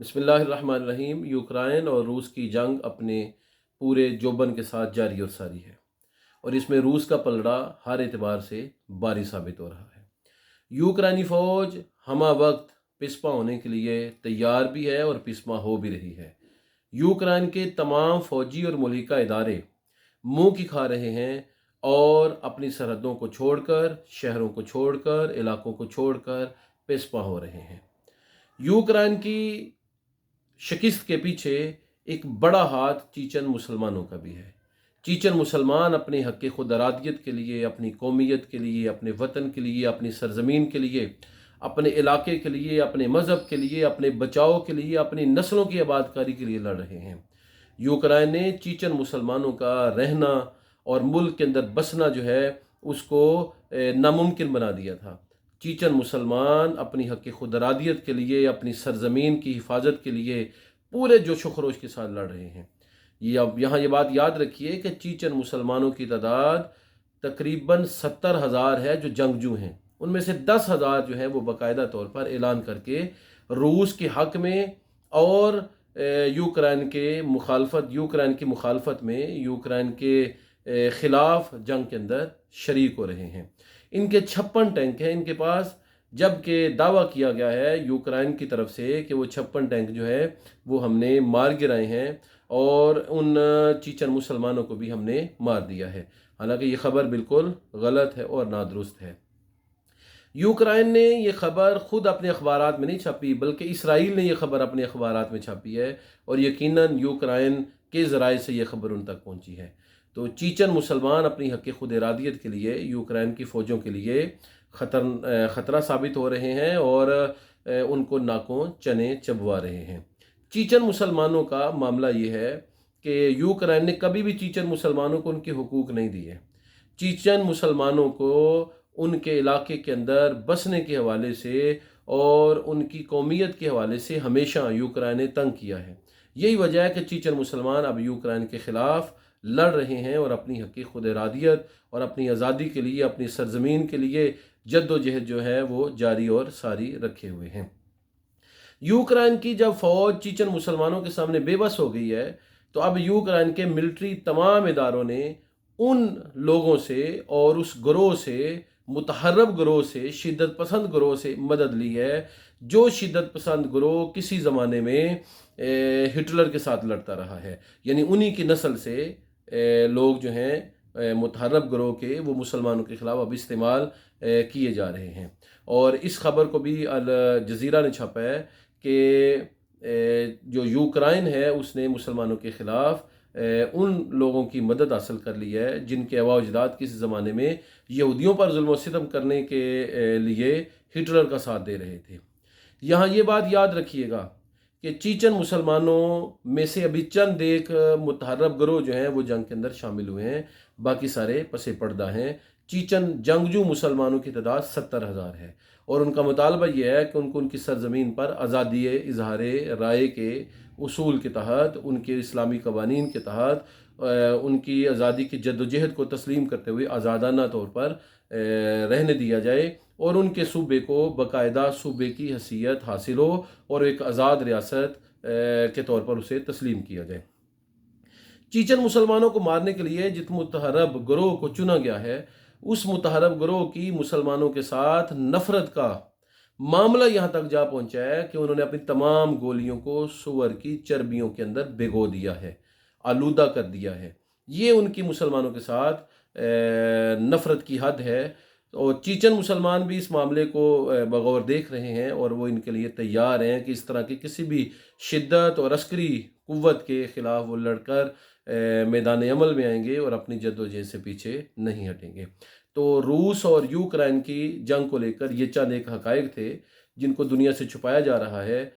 بسم اللہ الرحمن الرحیم۔ یوکرائن اور روس کی جنگ اپنے پورے جوبن کے ساتھ جاری اور ساری ہے، اور اس میں روس کا پلڑا ہر اعتبار سے باری ثابت ہو رہا ہے۔ یوکرائنی فوج ہمہ وقت پسپا ہونے کے لیے تیار بھی ہے اور پسپا ہو بھی رہی ہے۔ یوکرائن کے تمام فوجی اور ملحقہ ادارے منہ کی کھا رہے ہیں اور اپنی سرحدوں کو چھوڑ کر، شہروں کو چھوڑ کر، علاقوں کو چھوڑ کر پسپا ہو رہے ہیں۔ یوکرائن کی شکست کے پیچھے ایک بڑا ہاتھ چیچن مسلمانوں کا بھی ہے۔ چیچن مسلمان اپنے حق خود ارادیت کے لیے، اپنی قومیت کے لیے، اپنے وطن کے لیے، اپنی سرزمین کے لیے، اپنے علاقے کے لیے، اپنے مذہب کے لیے، اپنے بچاؤ کے لیے، اپنی نسلوں کی آبادکاری کے لیے لڑ رہے ہیں۔ یوکرائن نے چیچن مسلمانوں کا رہنا اور ملک کے اندر بسنا جو ہے اس کو ناممکن بنا دیا تھا۔ چیچن مسلمان اپنی حق خود ارادیت کے لیے، اپنی سرزمین کی حفاظت کے لیے پورے جوش و خروش کے ساتھ لڑ رہے ہیں۔ یہاں یہ بات یاد رکھیے کہ چیچن مسلمانوں کی تعداد تقریباً 70,000 ہے جو جنگجو ہیں۔ ان میں سے 10,000 جو ہیں وہ باقاعدہ طور پر اعلان کر کے روس کے حق میں اور یوکرائن کی مخالفت میں، یوکرائن کے خلاف جنگ کے اندر شریک ہو رہے ہیں۔ ان کے 56 ٹینک ہیں ان کے پاس، جبکہ دعویٰ کیا گیا ہے یوکرائن کی طرف سے کہ وہ 56 ٹینک جو ہے وہ ہم نے مار گرائے ہیں اور ان چیچن مسلمانوں کو بھی ہم نے مار دیا ہے۔ حالانکہ یہ خبر بالکل غلط ہے اور نادرست ہے۔ یوکرائن نے یہ خبر خود اپنے اخبارات میں نہیں چھاپی، بلکہ اسرائیل نے یہ خبر اپنے اخبارات میں چھاپی ہے، اور یقیناً یوکرائن کے ذرائع سے یہ خبر ان تک پہنچی ہے۔ تو چیچن مسلمان اپنی حق خود ارادیت کے لیے یوکرائن کی فوجوں کے لیے خطرہ ثابت ہو رہے ہیں اور ان کو ناکوں چنے چبوا رہے ہیں۔ چیچن مسلمانوں کا معاملہ یہ ہے کہ یوکرائن نے کبھی بھی چیچن مسلمانوں کو ان کے حقوق نہیں دیے۔ چیچن مسلمانوں کو ان کے علاقے کے اندر بسنے کے حوالے سے اور ان کی قومیت کے حوالے سے ہمیشہ یوکرائن نے تنگ کیا ہے۔ یہی وجہ ہے کہ چیچن مسلمان اب یوکرائن کے خلاف لڑ رہے ہیں اور اپنی حق خود ارادیت اور اپنی آزادی کے لیے، اپنی سرزمین کے لیے جد و جہد جو ہے وہ جاری اور ساری رکھے ہوئے ہیں۔ یوکرائن کی جب فوج چیچن مسلمانوں کے سامنے بے بس ہو گئی ہے، تو اب یوکرائن کے ملٹری تمام اداروں نے ان لوگوں سے اور اس گروہ سے، متحرک گروہ سے، شدت پسند گروہ سے مدد لی ہے، جو شدت پسند گروہ کسی زمانے میں ہٹلر کے ساتھ لڑتا رہا ہے۔ یعنی انہی کی نسل سے لوگ جو ہیں متحرک گروہ کے، وہ مسلمانوں کے خلاف اب استعمال کیے جا رہے ہیں۔ اور اس خبر کو بھی الجزیرہ نے چھاپا ہے کہ جو یوکرائن ہے اس نے مسلمانوں کے خلاف ان لوگوں کی مدد حاصل کر لی ہے جن کے آباء و اجداد کسی زمانے میں یہودیوں پر ظلم و ستم کرنے کے لیے ہٹلر کا ساتھ دے رہے تھے۔ یہاں یہ بات یاد رکھیے گا کہ چیچن مسلمانوں میں سے ابھی چند ایک متحرک گروہ جو ہیں وہ جنگ کے اندر شامل ہوئے ہیں، باقی سارے پس پردہ ہیں۔ چیچن جنگجو مسلمانوں کی تعداد 70,000 ہے، اور ان کا مطالبہ یہ ہے کہ ان کو ان کی سرزمین پر آزادی اظہار رائے کے اصول کے تحت، ان کے اسلامی قوانین کے تحت، ان کی آزادی کی جد و جہد کو تسلیم کرتے ہوئے آزادانہ طور پر رہنے دیا جائے، اور ان کے صوبے کو باقاعدہ صوبے کی حیثیت حاصل ہو اور ایک آزاد ریاست کے طور پر اسے تسلیم کیا جائے۔ چیچن مسلمانوں کو مارنے کے لیے جس متحرک گروہ کو چنا گیا ہے، اس متحرک گروہ کی مسلمانوں کے ساتھ نفرت کا معاملہ یہاں تک جا پہنچا ہے کہ انہوں نے اپنی تمام گولیوں کو سور کی چربیوں کے اندر بھگو دیا ہے، آلودہ کر دیا ہے۔ یہ ان کی مسلمانوں کے ساتھ نفرت کی حد ہے، اور چیچن مسلمان بھی اس معاملے کو بغور دیکھ رہے ہیں، اور وہ ان کے لیے تیار ہیں کہ اس طرح کی کسی بھی شدت اور عسکری قوت کے خلاف وہ لڑ کر میدان عمل میں آئیں گے اور اپنی جد و جہد سے پیچھے نہیں ہٹیں گے۔ تو روس اور یوکرائن کی جنگ کو لے کر یہ چند ایک حقائق تھے جن کو دنیا سے چھپایا جا رہا ہے،